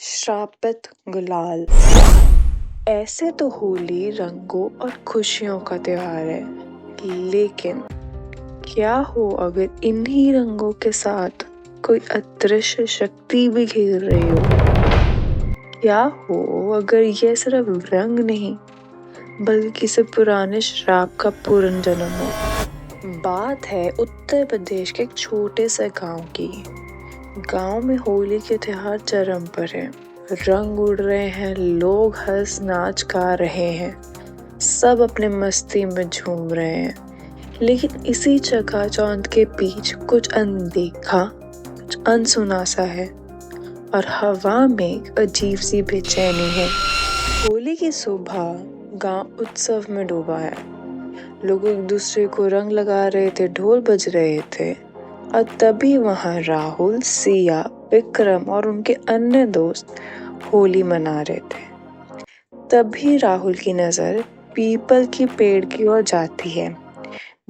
श्रापित गुलाल। ऐसे तो होली रंगों और खुशियों का त्योहार है, लेकिन क्या हो अगर इन्हीं रंगों के साथ कोई अदृश्य शक्ति भी खेल रही हो? क्या हो अगर यह सिर्फ रंग नहीं बल्कि किसी पुराने श्राप का पुनर्जन्म हो? बात है उत्तर प्रदेश के एक छोटे से गांव की। गांव में होली के त्योहार चरम पर है। रंग उड़ रहे हैं, लोग हंस नाच गा रहे हैं, सब अपने मस्ती में झूम रहे हैं। लेकिन इसी चकाचौंध के बीच कुछ अनदेखा, कुछ अनसुना सा है और हवा में एक अजीब सी बेचैनी है। होली की सुबह गांव उत्सव में डूबा है। लोग एक दूसरे को रंग लगा रहे थे, ढोल बज रहे थे और तभी वहां राहुल, सिया, विक्रम और उनके अन्य दोस्त होली मना रहे थे। तभी राहुल की नजर पीपल की पेड़ की ओर जाती है,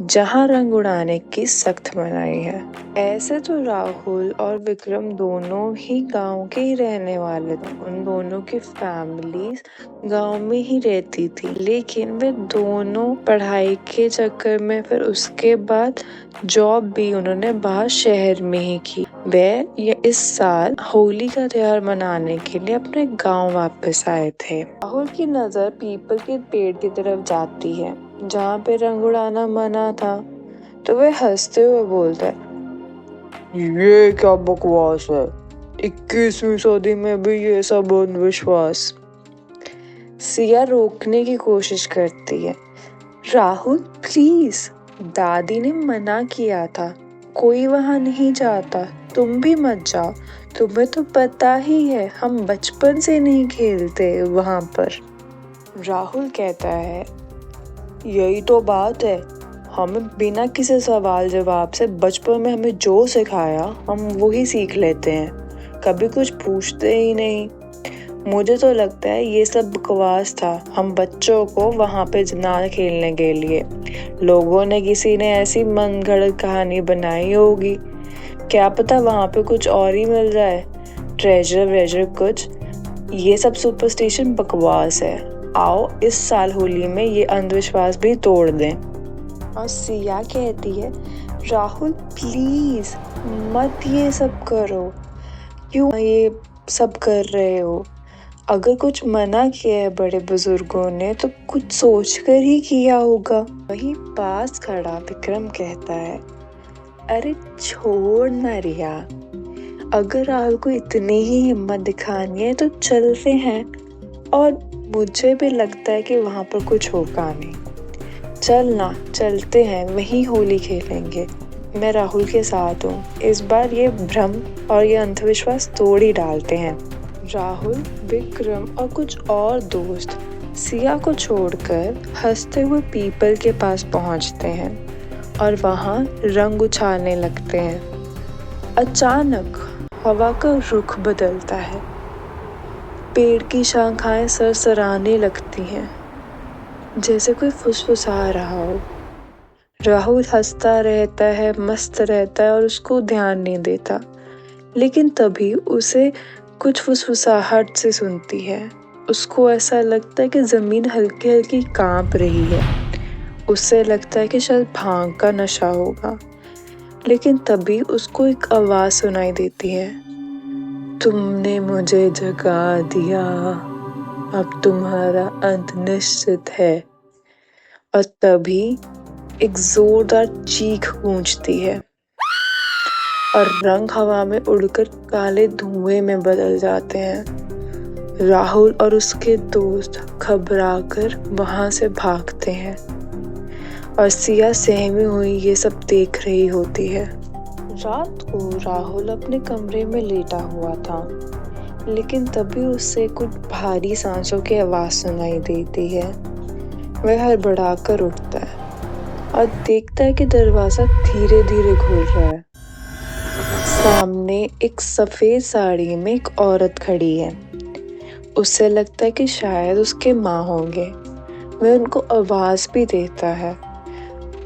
जहां रंग उड़ाने की सख्त मनाही है। ऐसे तो राहुल और विक्रम दोनों ही गांव के ही रहने वाले थे। उन दोनों की फैमिलीज गांव में ही रहती थी, लेकिन वे दोनों पढ़ाई के चक्कर में फिर उसके बाद जॉब भी उन्होंने बाहर शहर में ही की। वे इस साल होली का त्योहार मनाने के लिए अपने गांव वापस आए थे। राहुल की नजर पीपल के पेड़ की तरफ जाती है, जहाँ पे रंग उड़ाना मना था, तो वह हंसते हुए बोलता है, ये क्या बकवास है, 21वीं सदी में भी ये सब अंधविश्वास। सिया रोकने की कोशिश करती है, राहुल प्लीज, दादी ने मना किया था, कोई वहां नहीं जाता, तुम भी मत जाओ, तुम्हें तो पता ही है हम बचपन से नहीं खेलते वहां पर। राहुल कहता है, यही तो बात है, हमें बिना किसी सवाल जवाब से बचपन में हमें जो सिखाया हम वही सीख लेते हैं, कभी कुछ पूछते ही नहीं। मुझे तो लगता है ये सब बकवास था, हम बच्चों को वहां पे ना खेलने के लिए लोगों ने किसी ने ऐसी मनगढ़ंत कहानी बनाई होगी, क्या पता वहां पे कुछ और ही मिल जाए, ट्रेजर वेजर कुछ। ये सब सुपरस्टिशन बकवास है, आओ इस साल होली में ये अंधविश्वास भी तोड़ दें। और सिया कहती है, राहुल प्लीज मत ये सब करो, क्यों ये सब कर रहे हो? अगर कुछ मना किया है बड़े बुजुर्गों ने तो कुछ सोचकर ही किया होगा। वहीं पास खड़ा विक्रम कहता है, अरे छोड़ ना रिया, अगर राहुल को इतनी ही हिम्मत दिखानी है तो चलते हैं, और मुझे भी लगता है कि वहां पर कुछ होगा नहीं, चलते हैं, वहीं होली खेलेंगे, मैं राहुल के साथ हूँ, इस बार ये भ्रम और ये अंधविश्वास तोड़ ही डालते हैं। राहुल, विक्रम और कुछ और दोस्त सिया को छोड़कर हंसते हुए पीपल के पास पहुंचते हैं और वहां रंग उछालने लगते हैं। अचानक हवा का रुख बदलता है, पेड़ की शाखाएं सरसराने लगती हैं, जैसे कोई फुसफुसा रहा हो। राहुल हंसता रहता है, मस्त रहता है और उसको ध्यान नहीं देता, लेकिन तभी उसे कुछ फुसफुसाहट से सुनती है। उसको ऐसा लगता है कि जमीन हल्की हल्की कांप रही है। उससे लगता है कि शायद भांग का नशा होगा, लेकिन तभी उसको एक आवाज सुनाई देती है, तुमने मुझे जगा दिया, अब तुम्हारा अंत निश्चित है। और तभी एक जोरदार चीख गूंजती है और रंग हवा में उड़कर काले धुएं में बदल जाते हैं। राहुल और उसके दोस्त घबराकर वहां से भागते हैं और सिया सहमी हुई ये सब देख रही होती है। रात को राहुल अपने कमरे में लेटा हुआ था, लेकिन तभी उससे कुछ भारी सांसों की आवाज सुनाई देती है। वह हड़बड़ाकर उठता है और देखता है कि दरवाजा धीरे धीरे खुल रहा है। सामने एक सफेद साड़ी में एक औरत खड़ी है। उससे लगता है कि शायद उसके माँ होंगे। वह उनको आवाज भी देता है,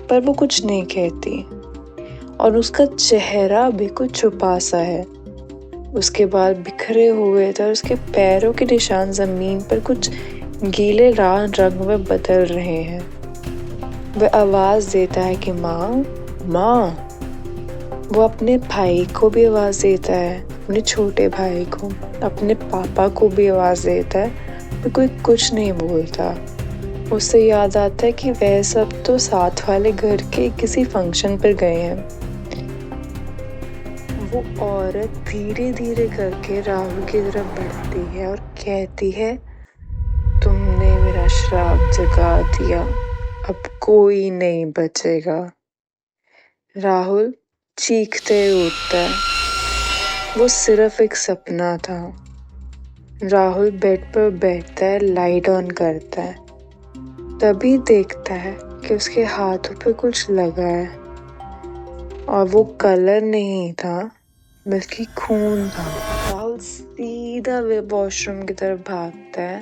पर वो कुछ नहीं कहती और उसका चेहरा भी कुछ छुपा सा है। उसके बाल बिखरे हुए थे और उसके पैरों के निशान जमीन पर कुछ गीले लाल रंग में बदल रहे हैं। वह आवाज देता है कि माँ, माँ। वो अपने भाई को भी आवाज देता है, अपने छोटे भाई को, अपने पापा को भी आवाज देता है, पर कोई कुछ नहीं बोलता। उससे याद आता है कि वह सब तो साथ वाले घर के किसी फंक्शन पर गए हैं। वो औरत धीरे धीरे करके राहुल की तरफ बढ़ती है और कहती है, तुमने मेरा श्राप जगा दिया, अब कोई नहीं बचेगा। राहुल चीखते उठता है। वो सिर्फ एक सपना था। राहुल बेड पर बैठता है, लाइट ऑन करता है, तभी देखता है कि उसके हाथों पे कुछ लगा है और वो कलर नहीं था बल्कि खून था। राहुल सीधा वॉशरूम की तरफ भागता है,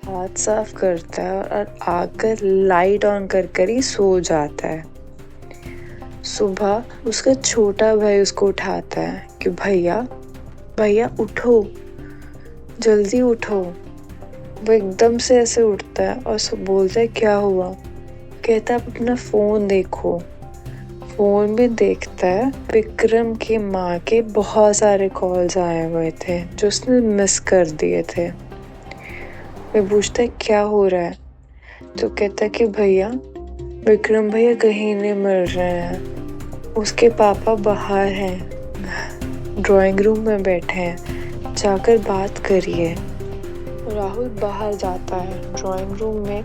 हाथ साफ करता है और आकर लाइट ऑन कर ही सो जाता है। सुबह उसका छोटा भाई उसको उठाता है कि भैया भैया उठो, जल्दी उठो। वो एकदम से ऐसे उठता है और सब बोलता है क्या हुआ? कहता है अपना फोन देखो। फोन में देखता है विक्रम की माँ के बहुत सारे कॉल्स आए हुए थे जो उसने मिस कर दिए थे। मैं पूछता है क्या हो रहा है? तो कहता है कि भैया विक्रम भैया कहीं नहीं मिल रहे हैं, उसके पापा बाहर हैं, ड्राइंग रूम में बैठे हैं, जाकर बात करिए। राहुल बाहर जाता है। ड्राइंग रूम में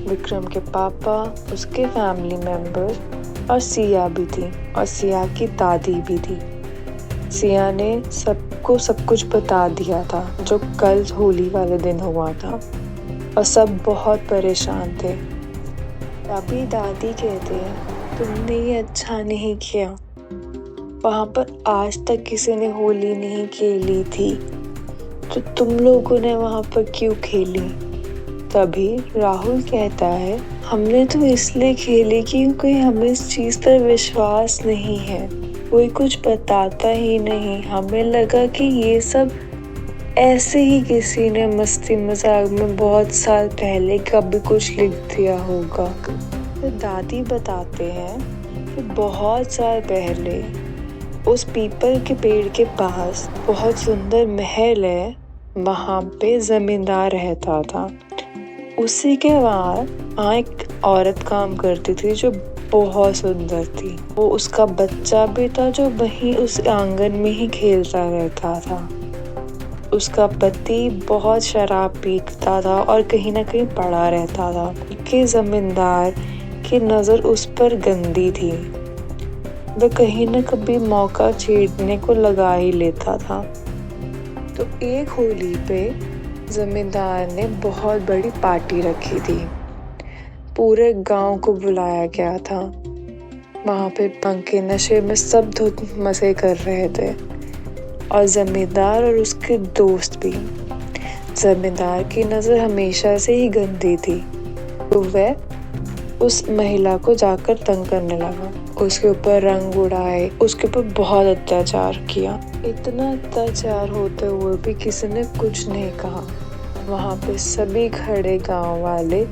विक्रम के पापा, उसके फैमिली मेंबर्स और सिया भी थी और सिया की दादी भी थी। सिया ने सबको सब कुछ बता दिया था जो कल होली वाले दिन हुआ था और सब बहुत परेशान थे। तभी दादी कहते हैं तुमने ये अच्छा नहीं किया, वहाँ पर आज तक किसी ने होली नहीं खेली थी तो तुम लोगों ने वहाँ पर क्यों खेली? तभी राहुल कहता है हमने तो इसलिए खेली क्योंकि हमें इस चीज़ पर विश्वास नहीं है, कोई कुछ बताता ही नहीं, हमें लगा कि ये सब ऐसे ही किसी ने मस्ती मजाक में बहुत साल पहले कभी कुछ लिख दिया होगा। तो दादी बताते हैं कि बहुत साल पहले उस पीपल के पेड़ के पास बहुत सुंदर महल है, वहाँ पे जमींदार रहता था। उसी के वहाँ एक औरत काम करती थी जो बहुत सुंदर थी। वो उसका बच्चा भी था जो वहीं उस आंगन में ही खेलता रहता था। उसका पति बहुत शराब पीता था और कहीं ना कहीं पड़ा रहता था कि जमींदार की नज़र उस पर गंदी थी। वह कहीं न कभी मौका छेड़ने को लगा ही लेता था। तो एक होली पे जमींदार ने बहुत बड़ी पार्टी रखी थी, पूरे गांव को बुलाया गया था। वहाँ पे पंखे नशे में सब धुत मजे कर रहे थे और जमींदार और उसके दोस्त भी। जमींदार की नज़र हमेशा से ही गंदी थी तो वह उस महिला को जाकर तंग करने लगा, उसके ऊपर रंग उड़ाए, उसके ऊपर बहुत अत्याचार किया। इतना अत्याचार होते हुए भी किसी ने कुछ नहीं कहा। वहाँ पे सभी खड़े गांव वाले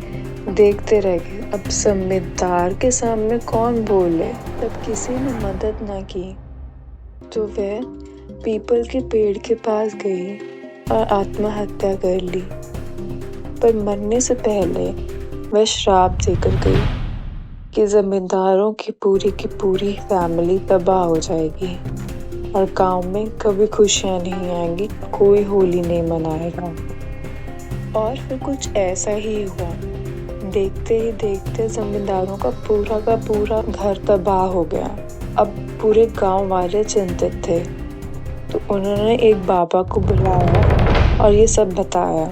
देखते रह गए। अब जमींदार के सामने कौन बोले? तब किसी ने मदद ना की तो वह पीपल के पेड़ के पास गई और आत्महत्या कर ली। पर मरने से पहले वह श्राप देकर गई कि जमींदारों की पूरी फैमिली तबाह हो जाएगी और गांव में कभी खुशियां नहीं आएंगी, कोई होली नहीं मनाएगा। और फिर कुछ ऐसा ही हुआ। देखते ही देखते जमींदारों का पूरा घर तबाह हो गया। अब पूरे गांव वाले चिंतित थे तो उन्होंने एक बाबा को बुलाया और ये सब बताया।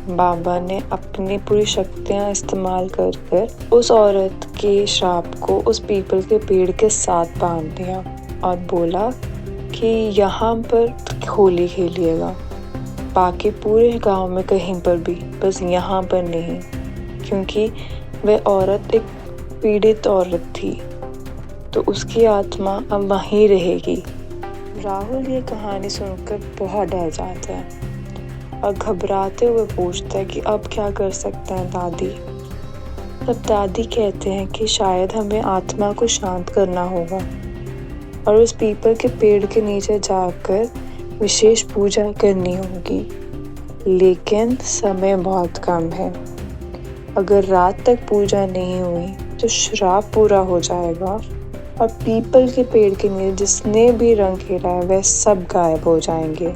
बाबा ने अपनी पूरी शक्तियाँ इस्तेमाल कर उस औरत के श्राप को उस पीपल के पेड़ के साथ बांध दिया और बोला कि यहाँ पर होली खेलिएगा, बाकी पूरे गांव में कहीं पर भी, बस यहाँ पर नहीं, क्योंकि वह औरत एक पीड़ित औरत थी तो उसकी आत्मा अब वहीं रहेगी। राहुल ये कहानी सुनकर बहुत डर जाता है और घबराते हुए पूछता है कि अब क्या कर सकते हैं दादी। तब दादी कहते हैं कि शायद हमें आत्मा को शांत करना होगा और उस पीपल के पेड़ के नीचे जाकर विशेष पूजा करनी होगी, लेकिन समय बहुत कम है। अगर रात तक पूजा नहीं हुई तो श्राप पूरा हो जाएगा और पीपल के पेड़ के नीचे जिसने भी रंग खेला है वह सब गायब हो जाएंगे।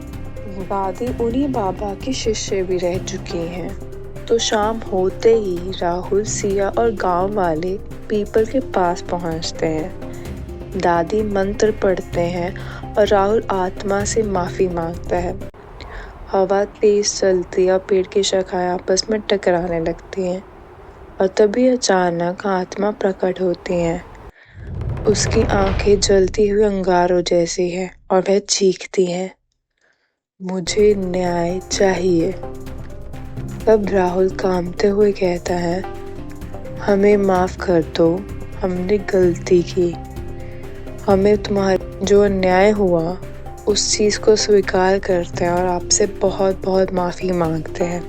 दादी उन्हीं बाबा की शिष्य भी रह चुकी हैं। तो शाम होते ही राहुल, सिया और गांव वाले पीपल के पास पहुंचते हैं। दादी मंत्र पढ़ते हैं और राहुल आत्मा से माफी मांगता है। हवा तेज चलती है और पेड़ की शाखाएं आपस में टकराने लगती हैं और तभी अचानक आत्मा प्रकट होती है। उसकी आंखें जलती हुई अंगारों जैसी है और वह चीखती है, मुझे न्याय चाहिए। तब राहुल कांपते हुए कहता है, हमें माफ कर दो, हमने गलती की। हमें तुम्हारा जो अन्याय हुआ उस चीज को स्वीकार करते हैं और आपसे बहुत बहुत माफी मांगते हैं।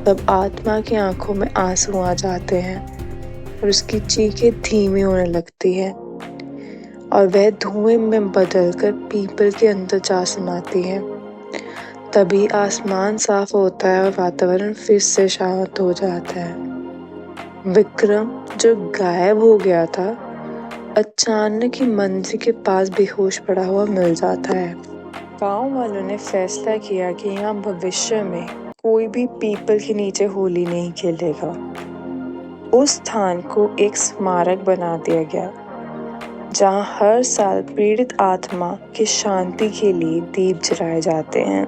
तब आत्मा की आंखों में आंसू आ जाते हैं और उसकी चीखें धीमी होने लगती है और वह धुएं में बदलकर पीपल के अंदर जा समाती है। तभी आसमान साफ होता है और वातावरण फिर से शांत हो जाता है। विक्रम जो गायब हो गया था अचानक ही मंदिर के पास बेहोश पड़ा हुआ मिल जाता है। गांव वालों ने फैसला किया कि यहाँ भविष्य में कोई भी पीपल के नीचे होली नहीं खेलेगा। उस स्थान को एक स्मारक बना दिया गया जहाँ हर साल पीड़ित आत्मा की शांति के लिए दीप जलाए जाते हैं।